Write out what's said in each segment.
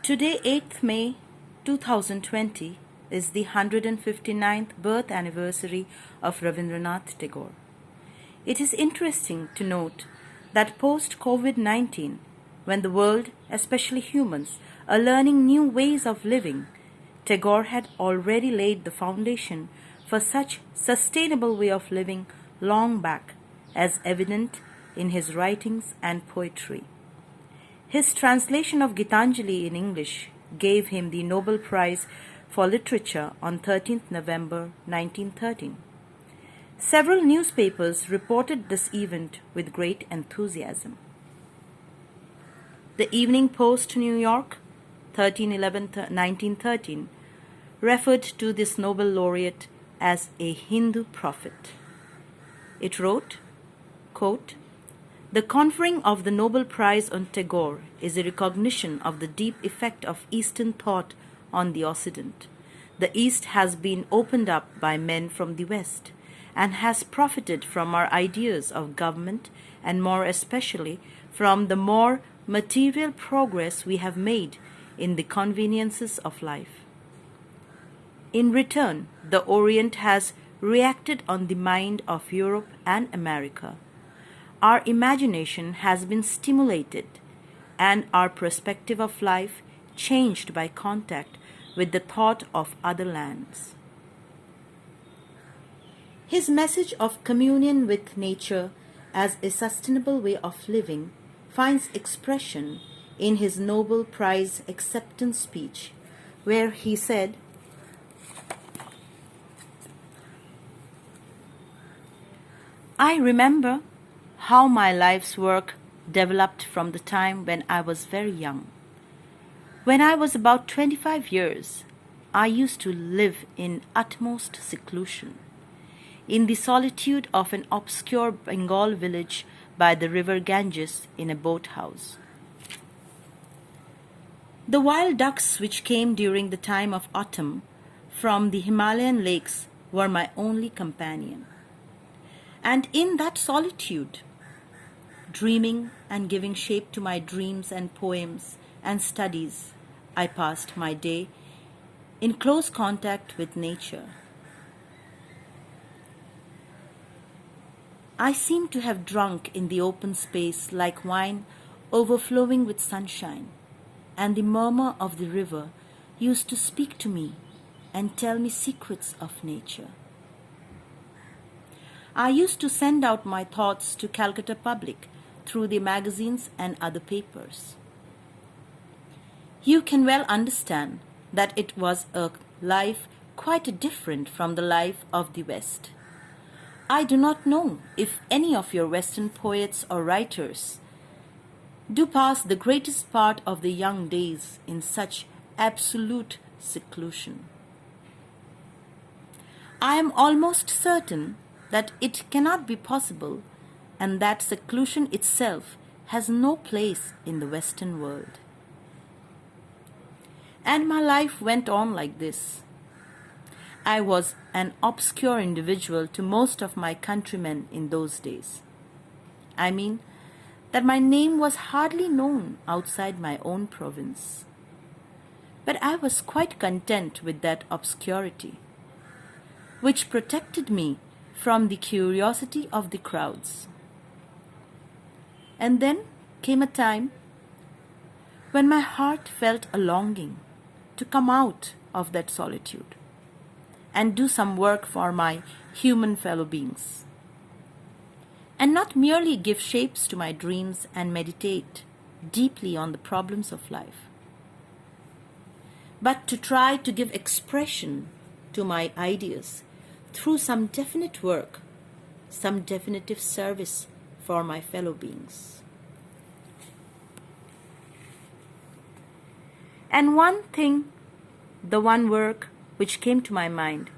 Today, 8th May 2020, is the 159th birth anniversary of Rabindranath Tagore. It is interesting to note that post-COVID-19, when the world, especially humans, are learning new ways of living, Tagore had already laid the foundation for such sustainable way of living long back, as evident in his writings and poetry. His translation of Gitanjali in English gave him the Nobel Prize for Literature on 13th November 1913. Several newspapers reported this event with great enthusiasm. The Evening Post, New York, 13/11/1913, referred to this Nobel laureate as a Hindu prophet. It wrote, quote, "The conferring of the Nobel Prize on Tagore is a recognition of the deep effect of Eastern thought on the Occident. The East has been opened up by men from the West and has profited from our ideas of government and more especially from the more material progress we have made in the conveniences of life. In return, the Orient has reacted on the mind of Europe and America. Our imagination has been stimulated and our perspective of life changed by contact with the thought of other lands." His message of communion with nature as a sustainable way of living finds expression in his Nobel Prize acceptance speech, where he said, "I remember how my life's work developed from the time when I was very young. When I was about 25 years, I used to live in utmost seclusion, in the solitude of an obscure Bengal village by the river Ganges in a boathouse. The wild ducks which came during the time of autumn from the Himalayan lakes were my only companion. And in that solitude, dreaming and giving shape to my dreams and poems and studies, I passed my day in close contact with nature. I seemed to have drunk in the open space like wine overflowing with sunshine, and the murmur of the river used to speak to me and tell me secrets of nature. I used to send out my thoughts to Calcutta public through the magazines and other papers. You can well understand that it was a life quite different from the life of the West. I do not know if any of your Western poets or writers do pass the greatest part of their young days in such absolute seclusion. I am almost certain that it cannot be possible and that seclusion itself has no place in the Western world. And my life went on like this. I was an obscure individual to most of my countrymen in those days. I mean that my name was hardly known outside my own province. But I was quite content with that obscurity, which protected me from the curiosity of the crowds. And then came a time when my heart felt a longing to come out of that solitude and do some work for my human fellow beings, and not merely give shapes to my dreams and meditate deeply on the problems of life, but to try to give expression to my ideas through some definite work, some definitive service for my fellow beings. And one thing, the one work which came to my mind,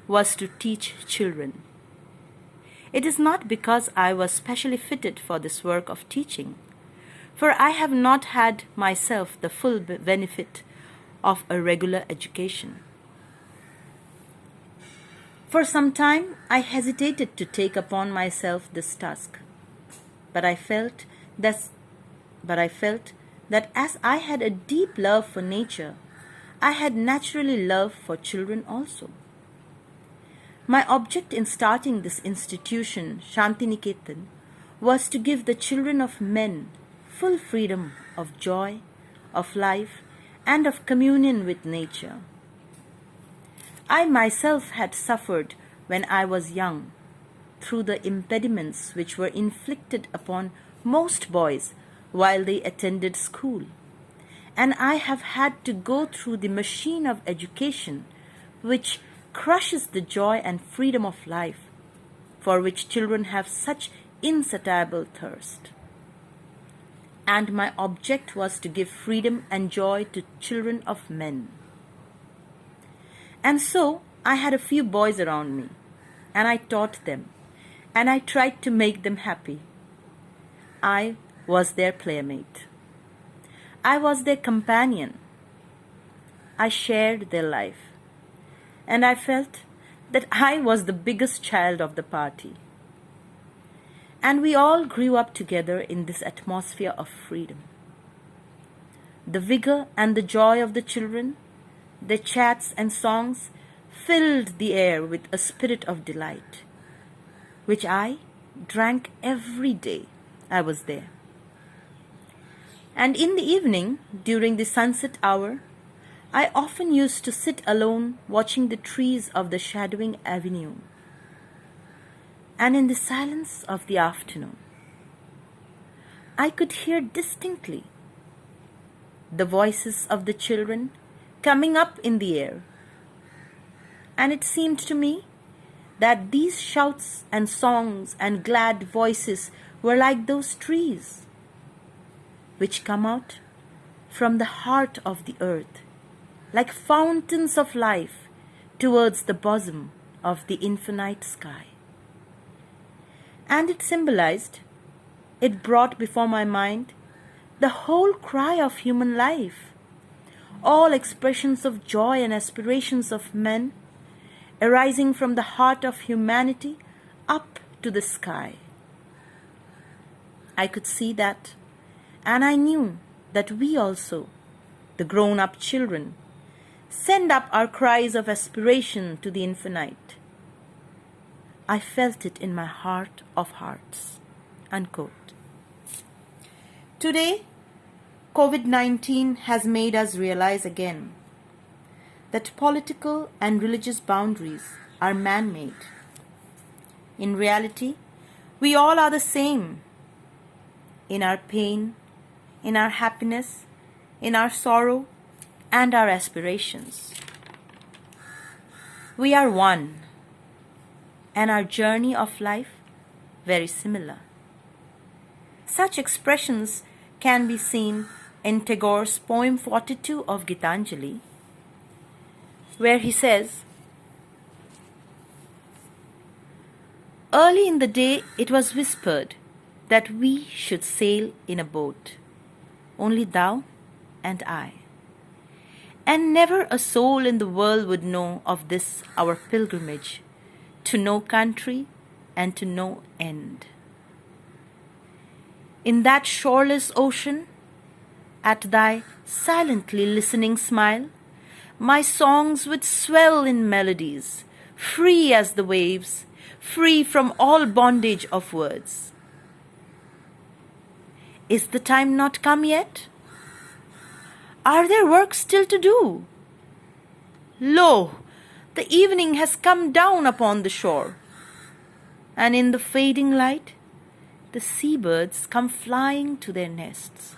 was to teach children. It is not because I was specially fitted for this work of teaching, for I have not had myself the full benefit of a regular education. For some time I hesitated to take upon myself this task, but I felt that as I had a deep love for nature, I had naturally love for children also. My object in starting this institution, Shantiniketan, was to give the children of men full freedom of joy, of life, and of communion with nature. I myself had suffered when I was young through the impediments which were inflicted upon most boys while they attended school, and I have had to go through the machine of education which crushes the joy and freedom of life, for which children have such insatiable thirst. And my object was to give freedom and joy to children of men. And so I had a few boys around me, and I taught them, and I tried to make them happy. I was their playmate. I was their companion. I shared their life, and I felt that I was the biggest child of the party. And we all grew up together in this atmosphere of freedom. The vigor and the joy of the children, their chats and songs filled the air with a spirit of delight, which I drank every day I was there. And in the evening, during the sunset hour, I often used to sit alone watching the trees of the shadowing avenue. And in the silence of the afternoon, I could hear distinctly the voices of the children coming up in the air. And it seemed to me that these shouts and songs and glad voices were like those trees which come out from the heart of the earth, like fountains of life towards the bosom of the infinite sky. And it symbolized, it brought before my mind the whole cry of human life, all expressions of joy and aspirations of men arising from the heart of humanity up to the sky. I could see that, and I knew that we also, the grown-up children, send up our cries of aspiration to the infinite. I felt it in my heart of hearts." Unquote. Today, COVID-19 has made us realize again that political and religious boundaries are man-made. In reality, we all are the same in our pain, in our happiness, in our sorrow, and our aspirations. We are one, and our journey of life very similar. Such expressions can be seen in Tagore's poem 42 of Gitanjali, where he says, "Early in the day it was whispered that we should sail in a boat, only thou and I. And never a soul in the world would know of this our pilgrimage, to no country and to no end. In that shoreless ocean, at thy silently listening smile, my songs would swell in melodies, free as the waves, free from all bondage of words. Is the time not come yet? Are there works still to do? Lo, the evening has come down upon the shore, and in the fading light, the seabirds come flying to their nests.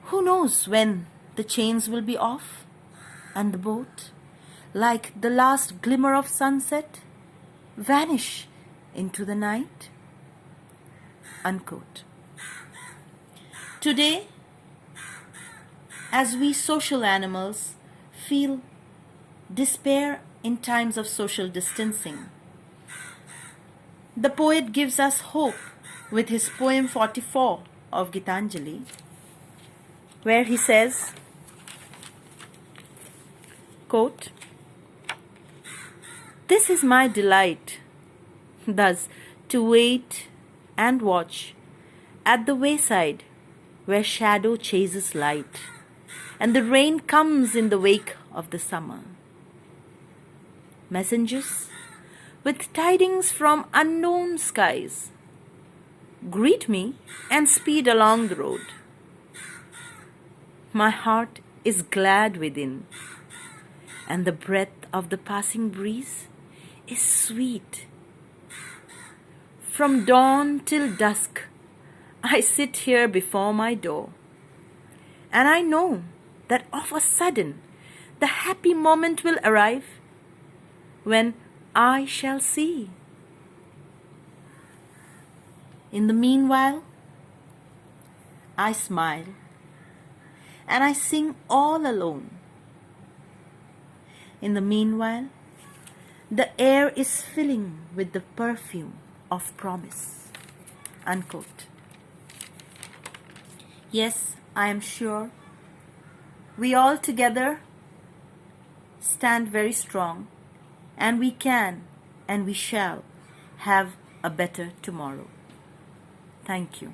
Who knows when the chains will be off, and the boat, like the last glimmer of sunset, vanish into the night?" Unquote. Today, as we social animals feel despair in times of social distancing, the poet gives us hope with his poem 44 of Gitanjali, where he says, quote, "This is my delight, thus to wait and watch at the wayside where shadow chases light, and the rain comes in the wake of the summer. Messengers with tidings from unknown skies greet me and speed along the road. My heart is glad within, and the breath of the passing breeze is sweet. From dawn till dusk, I sit here before my door, and I know that of a sudden the happy moment will arrive when I shall see. In the meanwhile, I smile and I sing all alone. In the meanwhile, the air is filling with the perfume of promise. Unquote. Yes, I am sure we all together stand very strong, and we can and we shall have a better tomorrow. Thank you.